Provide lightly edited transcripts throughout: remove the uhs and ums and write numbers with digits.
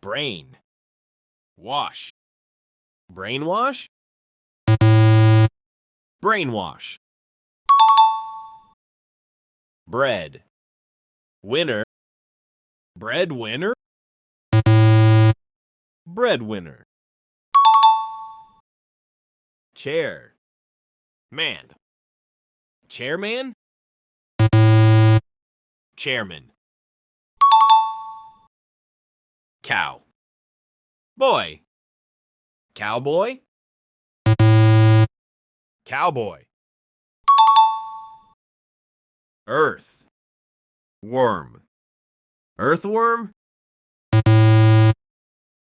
Brain. Wash. Brainwash. Brainwash. Bread. Winner. Breadwinner. Breadwinner. Chair. Man. Chairman. Chairman. Cow. Boy. Cowboy. Cowboy. Earth. Worm. Earthworm.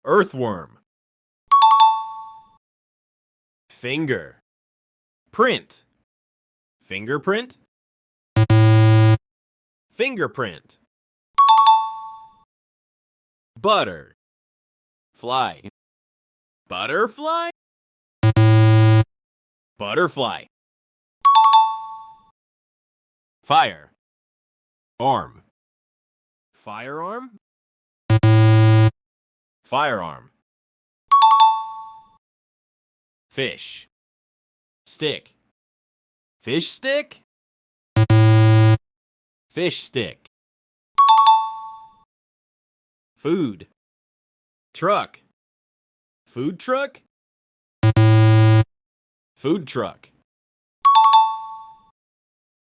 Earthworm. Finger. Print. Fingerprint. Fingerprint. Butter. Fly. Butterfly. Butterfly. Fire. Arm. Firearm. Firearm. Fish. Stick. Fish stick. Fish stick. Food. Truck. Food truck. Food truck.